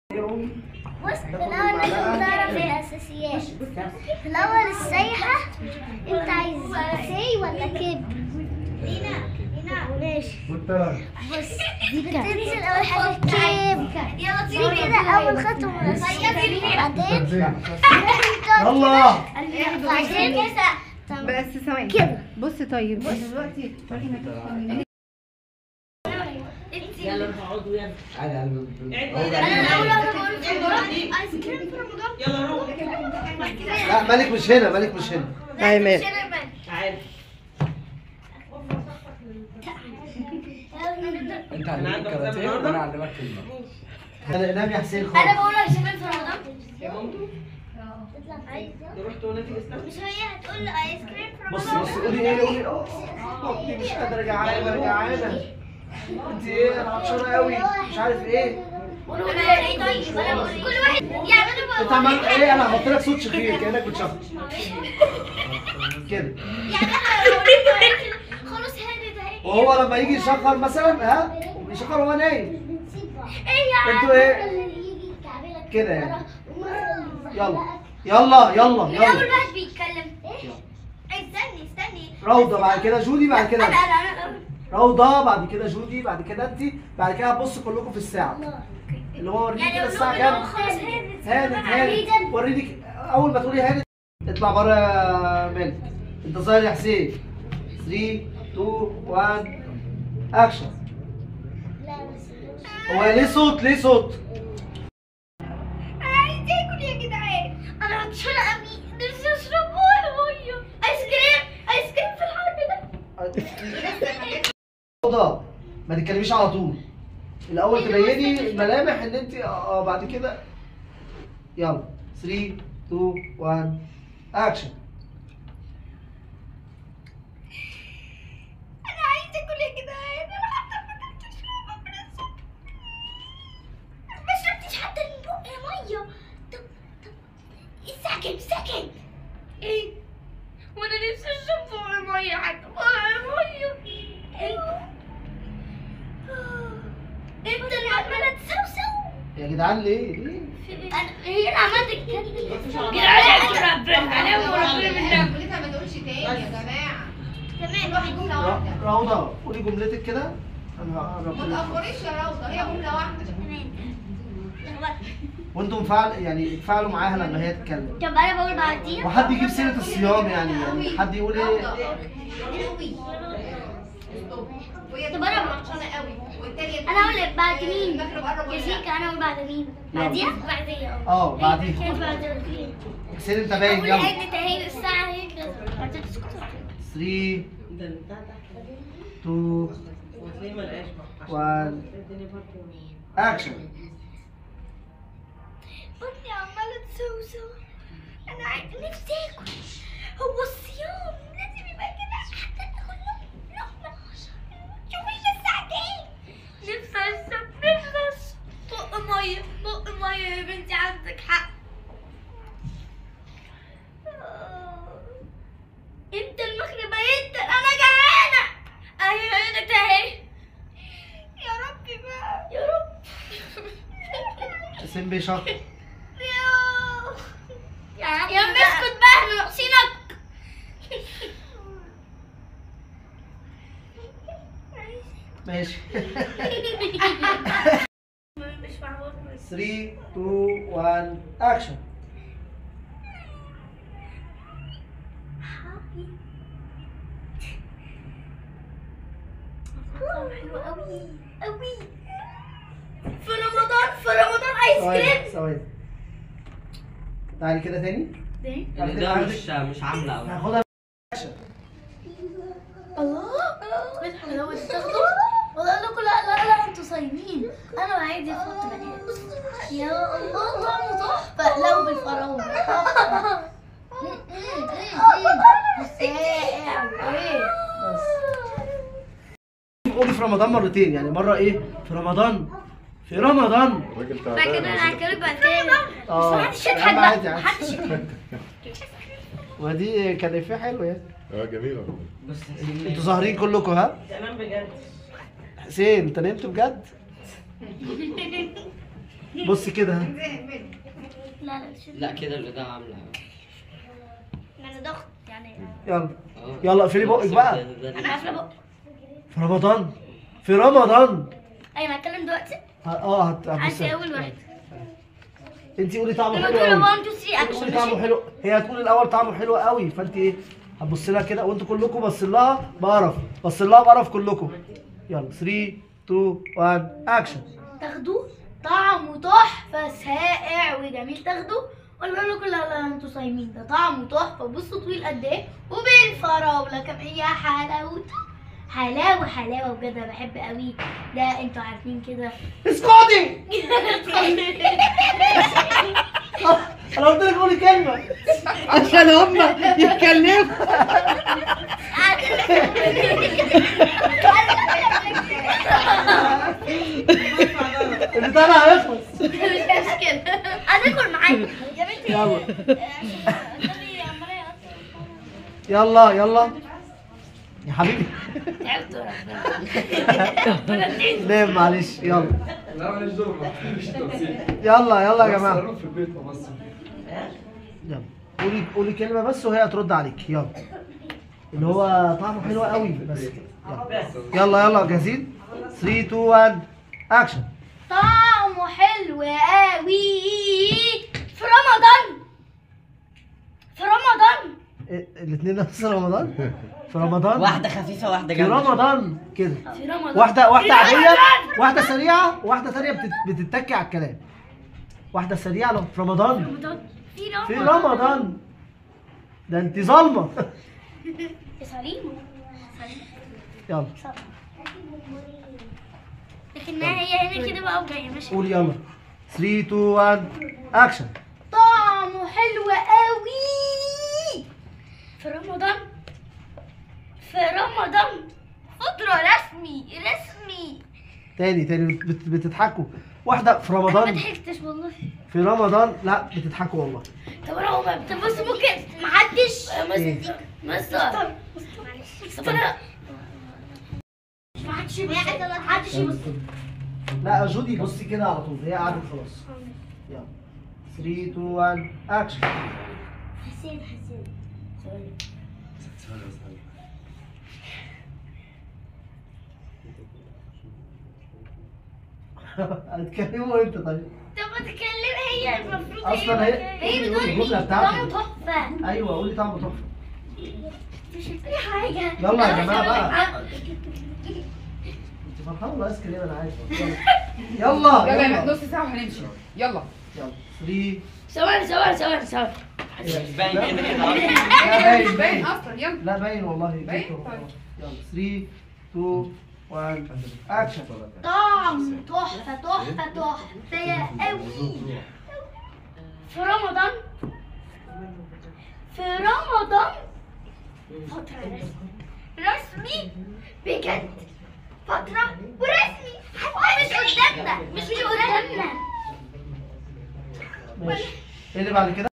بص في الأول لازم تعرف الأساسيات. في الأول السايحة أنت عايز سي ولا كب؟ ماشي. بص بتنزل أول حاجة كب. دي كده أول خطوة من الأساسيات. بعدين بعدين بس ثواني كده. بص طيب دلوقتي يلا اقعدوا يلا. أنا أول واحدة بقول في رمضان آيس كريم في رمضان. يلا روح. لا مالك مش هنا، مالك مش هنا. اي ماشي. تعال. انت علمك كاراتيه وانا علمك كلمه. انا نام يا حسين أنا خالص. بقول آيس كريم في رمضان. يا مامتو نروح ونتيجة اسلام. مش هي هتقول آيس كريم في بص رمضان. بص قولي ايه، قولي مامتي مش قادره جعانه جعانه. انت ايه انا عطشانه قوي مش عارف ايه. كل واحد يعملوا انت عملت ايه؟ انا هحط لك صوت شخير كانك بتشخر كده. خلاص هاني ده ايه؟ وهو لما يجي يشخر مثلا يشخر وهو نايم. ايه يا عم؟ انتوا ايه؟ كده يعني. يلا يلا يلا من يلا. اول واحد بيتكلم ايه؟ استني روضه بعد كده جودي بعد كده انا روضه بعد كده جودي بعد كده انت بعد كده هتبصوا كلكم في الساعه اللي هو وريني كده الساعه كام. هانت وريني اول ما تقولي هانت اطلع بره يا مالك. انت ظاهر يا حسين. 3 2 1 اكشن. هو ليه صوت ليه صوت؟ انا عايز اكل يا جدعان. انا عطشانه قوي نفسي اشرب ميه. ايس كريم في الحر ده. روضه ما تتكلميش على طول. الاول تبيني الملامح ان انت بعد كده. يلا 3 2 1 اكشن. انا عايز اكل يا جدعان. انا حتى ما كنتش شربت من الصبح. ما شربتش حتى من بقي ميه. طب ساكت ايه؟ وانا نفسي اشرب بقي ميه حتى بقي ميه. انت اللي عماله تسوسو. يا جدعان ليه؟ هي اللي عماله تتكلم. جدعان ربنا منك. كلنا ما نقولش تاني يا جماعه. تمام. واحد جمله واحده. روضه قولي جملتك كده. انا ما هقرب تاخريش يا روضه، هي جمله واحده. وانتم اتفاعلوا معاها لما هي تتكلم. طب انا بقول بعدين. وحد يجيب سيره الصيام يعني حد يقول ايه. طب انا عطشانه قوي والتانيه انا اقول بعد مين؟ يا سيكا انا اقول بعد مين؟ بعديها؟ بعديها بعديها. كانت بعديها. حسين انت باين. اقول يلا عدة اهي الساعة هيك بعدين تسكت. 3 ده البتاع ده 2 وتلاقيه ما لقاش 1 اكشن. بطني عمالة تسوسو. انا نفسي اكل. هو الصيام لازم يبقى كده حتى تاكل لقمة. شوفي الساعة كام. نفسي اشرب بق مية يا بنتي عندك حق. انت المغرب هينتر. انا جعانة. اهي هانت اهي. يا ربي بقى يا رب. حسين بيشخر. يا عم اسكت بقى احنا ناقصينك. ماشي. مش معقول. 3 2 1 اكشن. حلوة قوي قوي. في رمضان ايس كريم. ثواني تعالي كده تاني. ده مش عامله قوي. هاخدها اكشن. الله لو تاخدوا والله لكم لا انتوا صايمين. انا عادي احط بنات. يا الله طعمه تحفه. لو بالفراوله. بس قولي في رمضان مرتين يعني مره ايه في رمضان الراجل بعد كده انا هكلمك بعد كده. محدش يا يضحك عم بقى. عادي عادي. محدش يضحك. ودي كان افيه حلو يعني. جميله. بس انتوا ظاهرين كلكم ها. تمام بجد. حسين انت نمت بجد؟ بص كده ها. لا شو لا كده الإذاعة عاملة انا ضغط يعني. يلا يلا اقفلي بقك بقى. انا قافله بقى. في رمضان في رمضان. ايوه هتكلم دلوقتي. هتبص. انت اول واحد. انت قولي طعمه لما حلو تقول قوي. 1 2 3 قولي اكشن. طعمه حلو، هي هتقول الاول طعمه حلو قوي، فانت ايه هتبص لها كده وانتوا كلكم باصين لها بقرف، باصين لها بقرف كلكم. يلا 3 2 1 اكشن. تاخدوه طعمه تحفه ساقع وجميل، تاخدوه ولا بقول لكم لا انتوا صايمين، ده طعمه تحفه. بصوا طويل قد ايه وبالفراوله كم هي حلاوته، حلاوه حلاوه بجد. انا بحب قوي ده، انتوا عارفين كده. اسكتي. انا قلت لك قولي كلمه عشان هم يتكلموا. البتاع ده هيخلص. مش مشكله هتاكل معاكم يا بنتي. يلا يلا يا حبيبي. تعبت ربنا. نام معلش. يلا لا ماليش دور مش تمثيل. يلا يلا يا جماعه. في البيت بس. يلا قولي كلمه بس وهي هترد عليك. يلا اللي هو طعمه حلو قوي بس كده. يلا يلا جاهزين 3 2 1 اكشن. طعمه حلو قوي في رمضان. في رمضان. الاثنين نفس رمضان. في رمضان. واحدة خفيفة واحدة في جامدة. رمضان كده. في رمضان. واحدة في عادية، رمضان. واحدة سريعة، واحدة ثانية بتتكي على الكلام. واحدة سريعة لو في رمضان. في رمضان. ده انت ظالمة. سليم. يلا لكنها هي هنا كده بقى وجايه ماشي. قولي يلا 3 2 1 اكشن. طعمه حلو قوي في رمضان. في رمضان فطرة رسمي. تاني بتضحكوا. واحدة في رمضان. ما ضحكتش والله. في رمضان لا بتضحكوا والله. طب بص ممكن محدش إيه؟ مستر معلش. طب انا محدش يبص. لا جودي بصي كده على طول، هي قعدت خلاص. يلا 3 2 1 اكشن. حسين هتكلموا امتى طيب؟ طب ما تتكلم هي المفروض. اصلا هي بتقول الجملة لي بتاعتك. طعمه تحفه. ايوه قولي طعمه تحفة. مش قلت حاجه. يلا يا جماعة بقى. انت فرحانة ولا ايس كريم؟ انا عارف. يلا يلا يلا نص ساعة وهنمشي. يلا. يلا 3 ثواني. مش باين كده كده. لا مش باين باين. اصلا. يلا. لا باين والله. باين؟ جبته. طيب. يلا 3 2 1 اكشن. طعم تحفة يا قوي في رمضان. فترة رسمي بجد. فترة ورسمي. مش قدامنا. ماشي. ايه اللي بعد كده؟